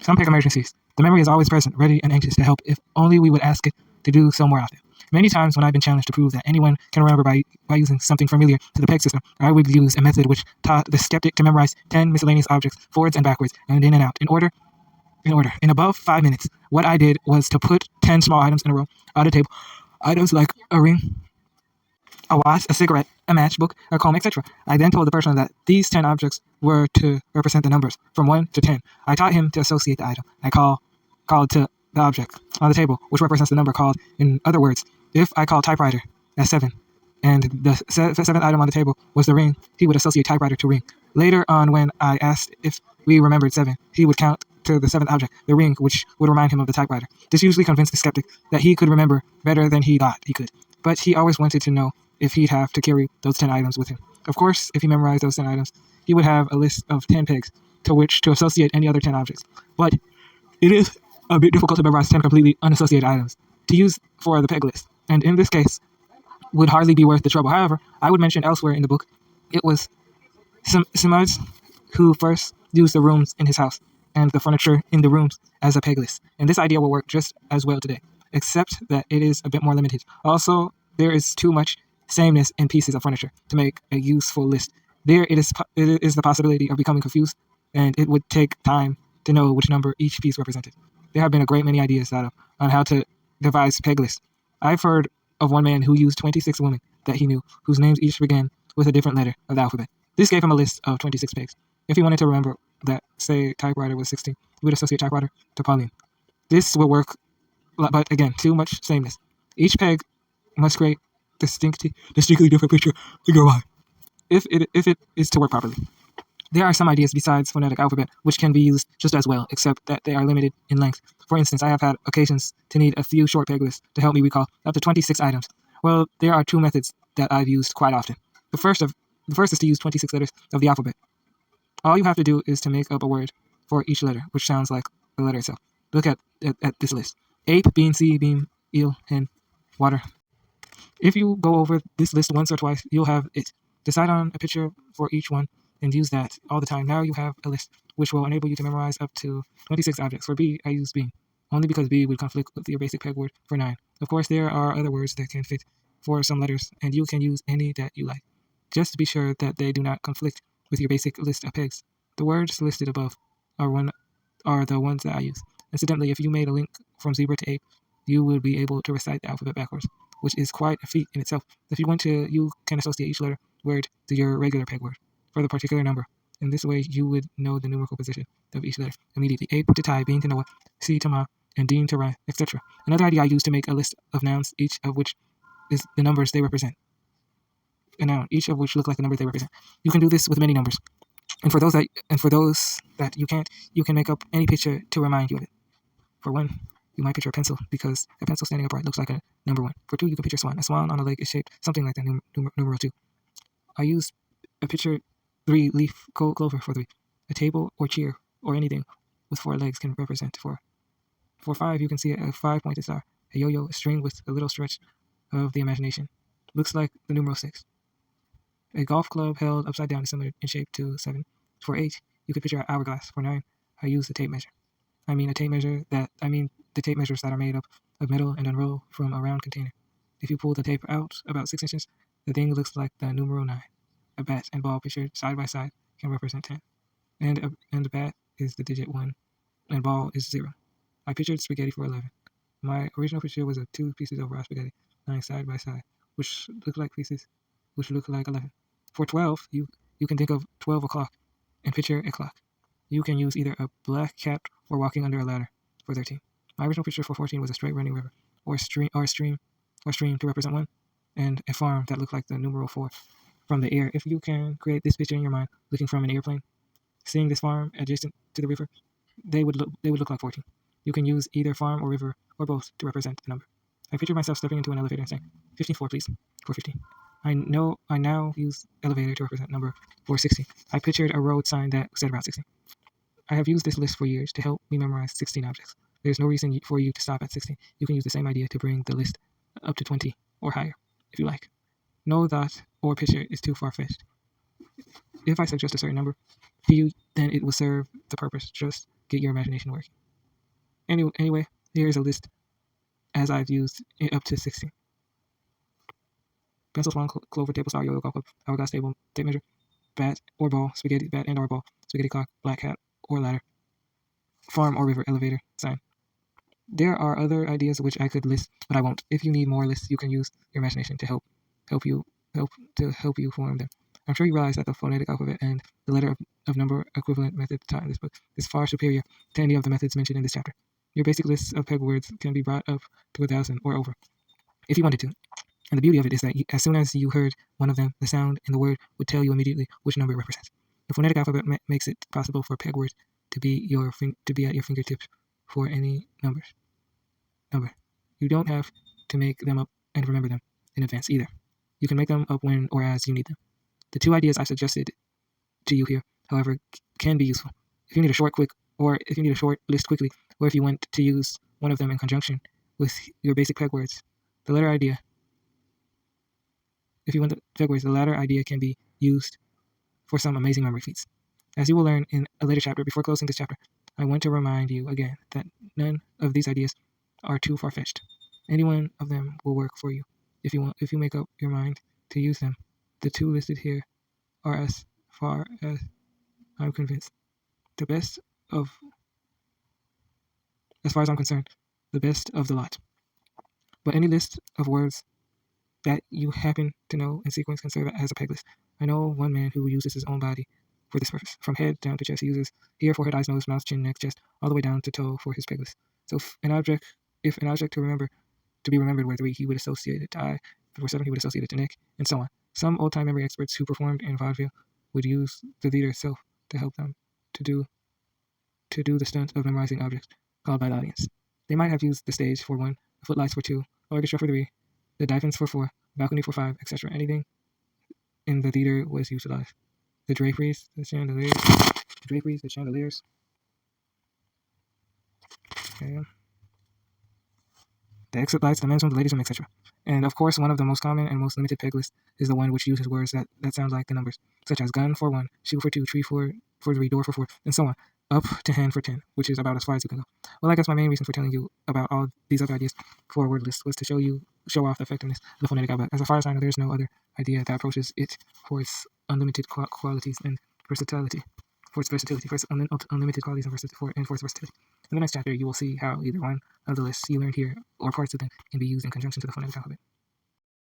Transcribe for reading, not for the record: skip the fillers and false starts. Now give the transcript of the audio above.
Some pick emergencies. The memory is always present, ready and anxious to help if only we would ask it to do so more often. Many times when I've been challenged to prove that anyone can remember by using something familiar to the PEG system, I would use a method which taught the skeptic to memorize 10 miscellaneous objects forwards and backwards and in and out in above 5 minutes. What I did was to put 10 small items in a row on the table. Items like a ring, a watch, a cigarette, a matchbook, a comb, etc. I then told the person that these 10 objects were to represent the numbers from 1 to 10. I taught him to associate the item I called to the object on the table, which represents the number called. In other words, if I called typewriter as 7, and the seventh item on the table was the ring, he would associate typewriter to ring. Later on, when I asked if we remembered 7, he would count to the 7th object, the ring, which would remind him of the typewriter. This usually convinced the skeptic that he could remember better than he thought he could, but he always wanted to know if he'd have to carry those 10 items with him. Of course, if he memorized those 10 items, he would have a list of 10 pegs to which to associate any other 10 objects. But it is a bit difficult to memorize 10 completely unassociated items to use for the peg list, and in this case, would hardly be worth the trouble. However, I would mention elsewhere in the book, it was Simards who first used the rooms in his house and the furniture in the rooms as a peg list, and this idea will work just as well today, except that it is a bit more limited. Also, there is too much sameness in pieces of furniture to make a useful list. There it is the possibility of becoming confused, and it would take time to know which number each piece represented. There have been a great many ideas thought of on how to devise peg lists. I've heard of one man who used 26 women that he knew, whose names each began with a different letter of the alphabet. This gave him a list of 26 pegs. If he wanted to remember that, say, typewriter was 16, he would associate typewriter to Pauline. This would work, but again, too much sameness. Each peg must create distinctly different picture in your mind if it is to work properly. There are some ideas besides phonetic alphabet which can be used just as well, except that they are limited in length. For instance, I have had occasions to need a few short peg lists to help me recall up to 26 items. Well, there are two methods that I've used quite often. The first is to use 26 letters of the alphabet. All you have to do is to make up a word for each letter, which sounds like the letter itself. Look at this list. Ape, bean, sea, beam, eel, hen, water. If you go over this list once or twice, you'll have it. Decide on a picture for each one and use that all the time. Now you have a list which will enable you to memorize up to 26 objects. For B, I use beam, only because B would conflict with your basic peg word for 9. Of course, there are other words that can fit for some letters, and you can use any that you like. Just be sure that they do not conflict with your basic list of pegs. The words listed above are the ones that I use. Incidentally, if you made a link from zebra to ape, you would be able to recite the alphabet backwards, which is quite a feat in itself. If you want to, you can associate each letter word to your regular peg word for the particular number. In this way, you would know the numerical position of each letter immediately. Ape to tie, bean to Noah, sea to Ma, and Dean to Ryan, etc. Another idea I use to make a list of nouns, each of which is the numbers they represent. A noun, each of which look like the numbers they represent. You can do this with many numbers. And for those that you can't, you can make up any picture to remind you of it. For 1, you might picture a pencil because a pencil standing upright looks like a number 1. For 2, you can picture a swan. A swan on a lake is shaped something like the numeral 2. I use a picture 3 leaf clover for 3. A table or chair or anything with 4 legs can represent 4. For 5, you can see a 5-pointed star. A yo-yo, a string with a little stretch of the imagination. Looks like the numeral 6. A golf club held upside down is similar in shape to 7. For 8, you could picture an hourglass. For 9, I use the tape measure. The tape measures that are made up of metal and unroll from a round container. If you pull the tape out about 6 inches, the thing looks like the numeral 9. A bat and ball pictured side by side can represent 10. And the bat is the digit 1, and ball is 0. I pictured spaghetti for 11. My original picture was of 2 pieces of raw spaghetti lying side by side, which look like 11. For 12, you can think of 12 o'clock and picture a clock. You can use either a black cat or walking under a ladder for 13. My original picture for 14 was a straight running river or stream to represent 1, and a farm that looked like the numeral 4 from the air. If you can create this picture in your mind looking from an airplane, seeing this farm adjacent to the river, they would look like 14. You can use either farm or river or both to represent the number. I pictured myself stepping into an elevator and saying, 15 floor, please, for 15. I now use elevator to represent number 460. I pictured a road sign that said Route 16. I have used this list for years to help me memorize 16 objects. There's no reason for you to stop at 16. You can use the same idea to bring the list up to 20 or higher, if you like. No thought or picture is too far-fetched. If I suggest a certain number to you, then it will serve the purpose. Just get your imagination working. Anyway, here is a list as I've used it up to 16. Pencil, swan, clover, table star, yo-yo, golf club, hourglass, table, tape measure, bat or ball, spaghetti, bat and or ball, spaghetti clock, black hat or ladder, farm or river, elevator, sign. There are other ideas which I could list, but I won't. If you need more lists, you can use your imagination to help you form them. I'm sure you realize that the phonetic alphabet and the letter of number equivalent method taught in this book is far superior to any of the methods mentioned in this chapter. Your basic list of peg words can be brought up to 1,000 or over, if you wanted to. And the beauty of it is that as soon as you heard one of them, the sound in the word would tell you immediately which number it represents. The phonetic alphabet makes it possible for peg words to be at your fingertips for any number. You don't have to make them up and remember them in advance either. You can make them up when or as you need them. The two ideas I suggested to you here, however, can be useful. If you need a short list quickly, or if you want to use one of them in conjunction with your basic peg words, the latter idea can be used for some amazing memory feats. As you will learn in a later chapter, before closing this chapter, I want to remind you again that none of these ideas are too far-fetched. Any one of them will work for you if you make up your mind to use them. The two listed here are, as far as I'm convinced, as far as I'm concerned, the best of the lot. But any list of words that you happen to know in sequence can serve as a peg list. I know one man who uses his own body for this purpose. From head down to chest, he uses ear, forehead, eyes, nose, mouth, chin, neck, chest, all the way down to toe for his peg list. So if an object to be remembered were 3, he would associate it to eye. If it were 7, he would associate it to neck, and so on. Some old-time memory experts who performed in vaudeville would use the theater itself to help them to do the stunt of memorizing objects called by the audience. They might have used the stage for 1, the footlights for 2, the orchestra for 3, the diaphragms for 4, balcony for 5, etc. Anything in the theater was utilized. The draperies, the chandeliers, okay, the exit lights, the men's room, the ladies' room, etc. And of course, one of the most common and most limited peg lists is the one which uses words that sound like the numbers, such as gun for 1, shoe for 2, tree for 3, door for 4, and so on, up to hand for 10, which is about as far as you can go. Well, I guess my main reason for telling you about all these other ideas for a word list was to show off the effectiveness of the phonetic alphabet. As far as I know, there's no other idea that approaches it for its unlimited qualities and versatility. Unlimited qualities and for its versatility. In the next chapter, you will see how either one of the lists you learned here or parts of them can be used in conjunction to the phonetic alphabet.